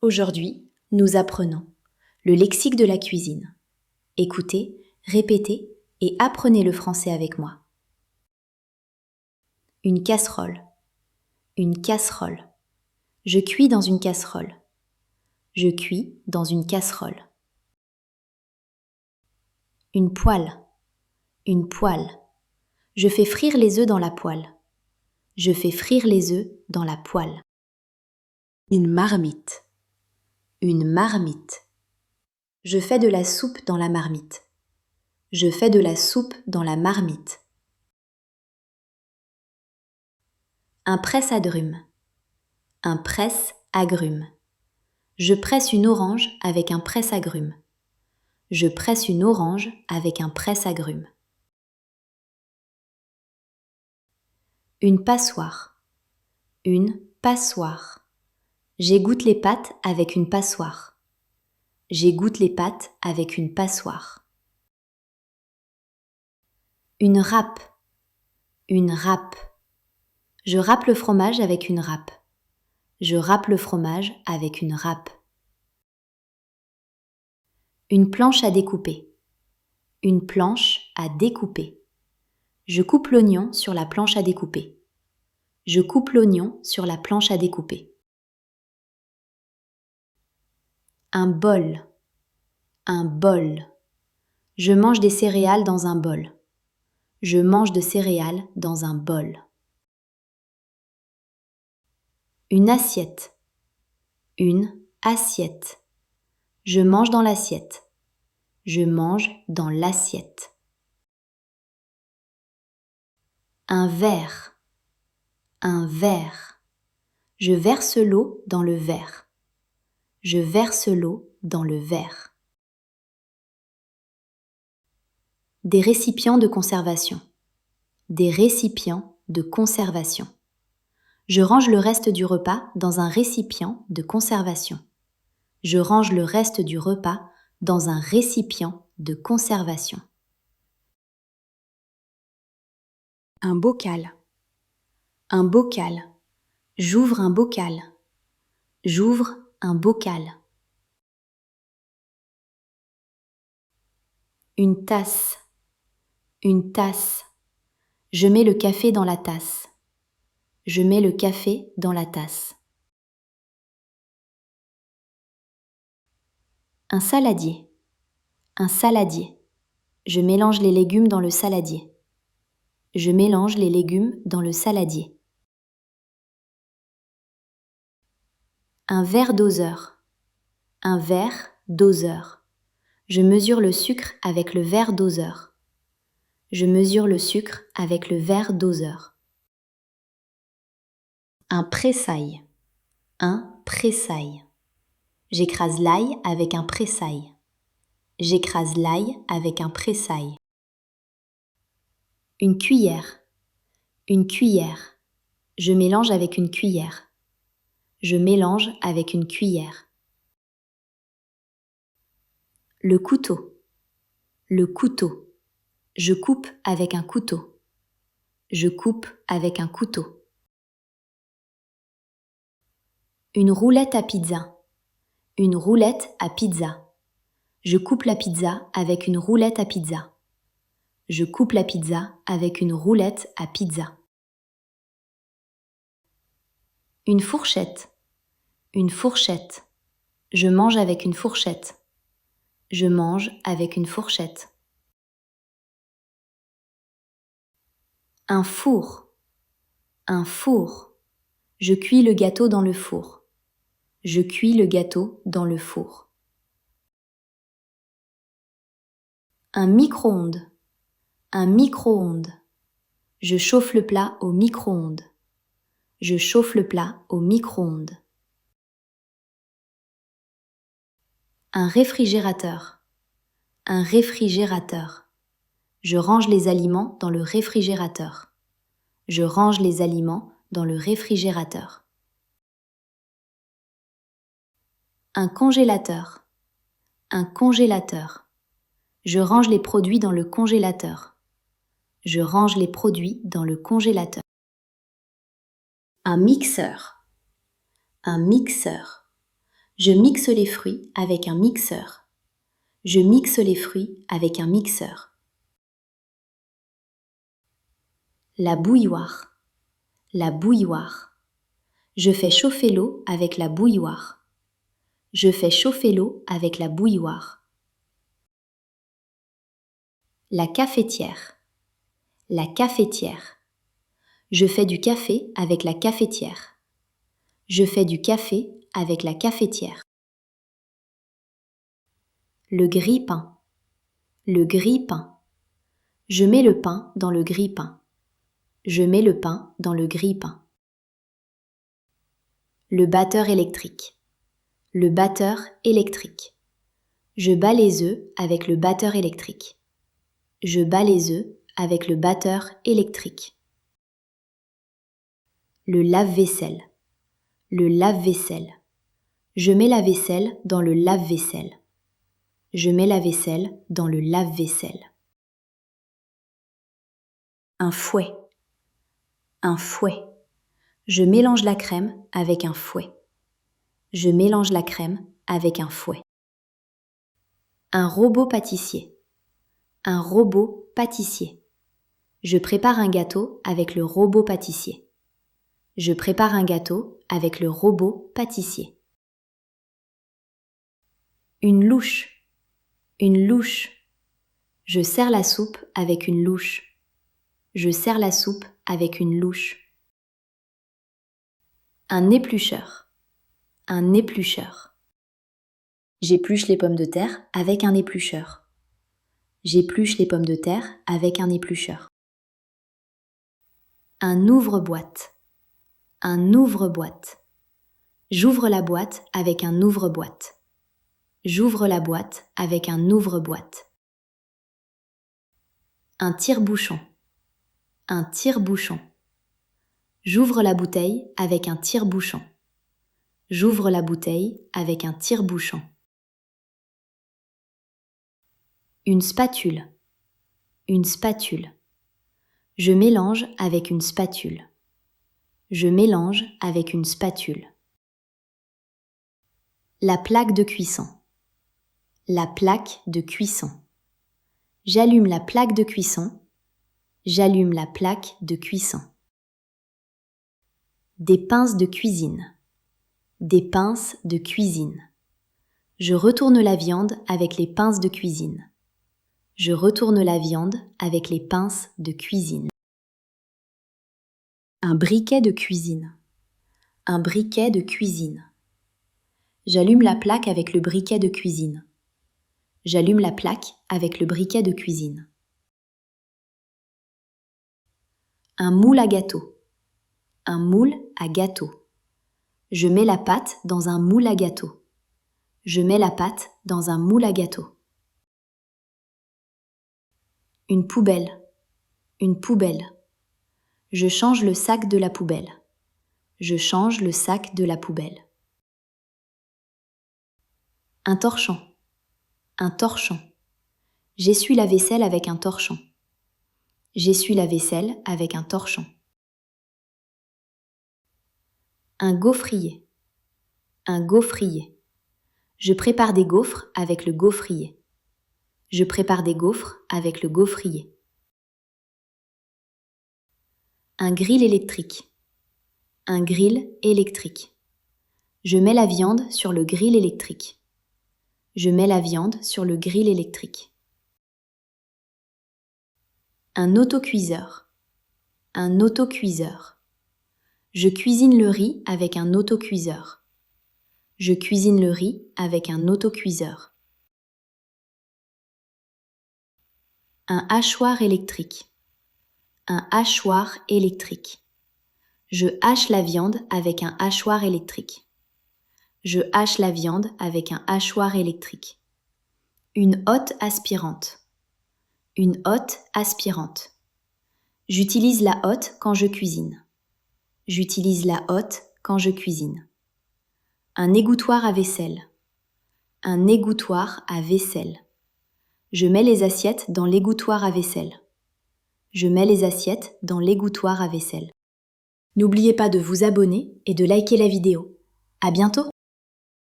Aujourd'hui, nous apprenons le lexique de la cuisine. Écoutez, répétez et apprenez le français avec moi. Une casserole. Une casserole. Je cuis dans une casserole. Je cuis dans une casserole. Une poêle. Une poêle. Je fais frire les œufs dans la poêle. Je fais frire les œufs dans la poêle. Une marmite. Une marmite. Je fais de la soupe dans la marmite. Je fais de la soupe dans la marmite. Un presse-agrumes. Un presse-agrumes. Je presse une orange avec un presse-agrumes. Je presse une orange avec un presse-agrumes. Une passoire. Une passoire. J'égoutte les pâtes avec une passoire. J'égoutte les pâtes avec une passoire. Une râpe. Une râpe. Je râpe le fromage avec une râpe. Je râpe le fromage avec une râpe. Une planche à découper. Une planche à découper. Je coupe l'oignon sur la planche à découper. Je coupe l'oignon sur la planche à découper. Un bol. Un bol. Je mange des céréales dans un bol. Je mange de céréales dans un bol. Une assiette. Une assiette. Je mange dans l'assiette. Je mange dans l'assiette. Un verre. Un verre. Je verse l'eau dans le verre. Je verse l'eau dans le verre. Des récipients de conservation. Des récipients de conservation. Je range le reste du repas dans un récipient de conservation. Je range le reste du repas dans un récipient de conservation. Un bocal. Un bocal. J'ouvre un bocal. J'ouvre un bocal. Une tasse. Une tasse. Je mets le café dans la tasse. Je mets le café dans la tasse. Un saladier. Un saladier. Je mélange les légumes dans le saladier. Je mélange les légumes dans le saladier. Un verre doseur. Un verre doseur. Je mesure le sucre avec le verre doseur. Je mesure le sucre avec le verre doseur. Un pressail. Un pressail. J'écrase l'ail avec un pressail. J'écrase l'ail avec un pressail. Une cuillère. Une cuillère. Je mélange avec une cuillère. Je mélange avec une cuillère. Le couteau. Le couteau. Je coupe avec un couteau. Je coupe avec un couteau. Une roulette à pizza. Une roulette à pizza. Je coupe la pizza avec une roulette à pizza. Je coupe la pizza avec une roulette à pizza. Une fourchette. Une fourchette. Je mange avec une fourchette. Je mange avec une fourchette. Un four. Un four. Je cuis le gâteau dans le four. Je cuis le gâteau dans le four. Un micro-ondes. Un micro-ondes. Je chauffe le plat au micro-ondes. Je chauffe le plat au micro-ondes. Un réfrigérateur. Un réfrigérateur. Je range les aliments dans le réfrigérateur. Je range les aliments dans le réfrigérateur. Un congélateur. Un congélateur. Je range les produits dans le congélateur. Je range les produits dans le congélateur. Un mixeur. Un mixeur. Je mixe les fruits avec un mixeur. Je mixe les fruits avec un mixeur. La bouilloire. La bouilloire. Je fais chauffer l'eau avec la bouilloire. Je fais chauffer l'eau avec la bouilloire. La cafetière. La cafetière. Je fais du café avec la cafetière. Je fais du café avec la cafetière. Le grille-pain. Le grille-pain. Je mets le pain dans le grille-pain. Je mets le pain dans le grille-pain. Le batteur électrique. Le batteur électrique. Je bats les œufs avec le batteur électrique. Je bats les œufs avec le batteur électrique. Le lave-vaisselle. Le lave-vaisselle. Je mets la vaisselle dans le lave-vaisselle. Je mets la vaisselle dans le lave-vaisselle. Un fouet. Un fouet. Je mélange la crème avec un fouet. Je mélange la crème avec un fouet. Un robot pâtissier. Un robot pâtissier. Je prépare un gâteau avec le robot pâtissier. Je prépare un gâteau avec le robot pâtissier. Une louche. Une louche. Je sers la soupe avec une louche. Je sers la soupe avec une louche. Un éplucheur. Un éplucheur. J'épluche les pommes de terre avec un éplucheur. J'épluche les pommes de terre avec un éplucheur. Un ouvre-boîte. Un ouvre-boîte. J'ouvre la boîte avec un ouvre-boîte. J'ouvre la boîte avec un ouvre-boîte. Un tire-bouchon. Un tire-bouchon. J'ouvre la bouteille avec un tire-bouchon. J'ouvre la bouteille avec un tire-bouchon. Une spatule. Une spatule. Je mélange avec une spatule. Je mélange avec une spatule. La plaque de cuisson. La plaque de cuisson. J'allume la plaque de cuisson. J'allume la plaque de cuisson. Des pinces de cuisine. Des pinces de cuisine. Je retourne la viande avec les pinces de cuisine. Je retourne la viande avec les pinces de cuisine. Un briquet de cuisine. Un briquet de cuisine. J'allume la plaque avec le briquet de cuisine. J'allume la plaque avec le briquet de cuisine. Un moule à gâteau. Un moule à gâteau. Je mets la pâte dans un moule à gâteau. Je mets la pâte dans un moule à gâteau. Une poubelle. Une poubelle. Je change le sac de la poubelle. Je change le sac de la poubelle. Un torchon. Un torchon. J'essuie la vaisselle avec un torchon. J'essuie la vaisselle avec un torchon. Un gaufrier. Un gaufrier. Je prépare des gaufres avec le gaufrier. Je prépare des gaufres avec le gaufrier. Un grill électrique. Un grill électrique. Je mets la viande sur le grill électrique. Je mets la viande sur le grill électrique. Un autocuiseur. Un autocuiseur. Je cuisine le riz avec un autocuiseur. Je cuisine le riz avec un autocuiseur. Un hachoir électrique. Un hachoir électrique. Je hache la viande avec un hachoir électrique. Je hache la viande avec un hachoir électrique. Une hotte aspirante. Une hotte aspirante. J'utilise la hotte quand je cuisine. J'utilise la hotte quand je cuisine. Un égouttoir à vaisselle. Un égouttoir à vaisselle. Je mets les assiettes dans l'égouttoir à vaisselle. Je mets les assiettes dans l'égouttoir à vaisselle. N'oubliez pas de vous abonner et de liker la vidéo. À bientôt!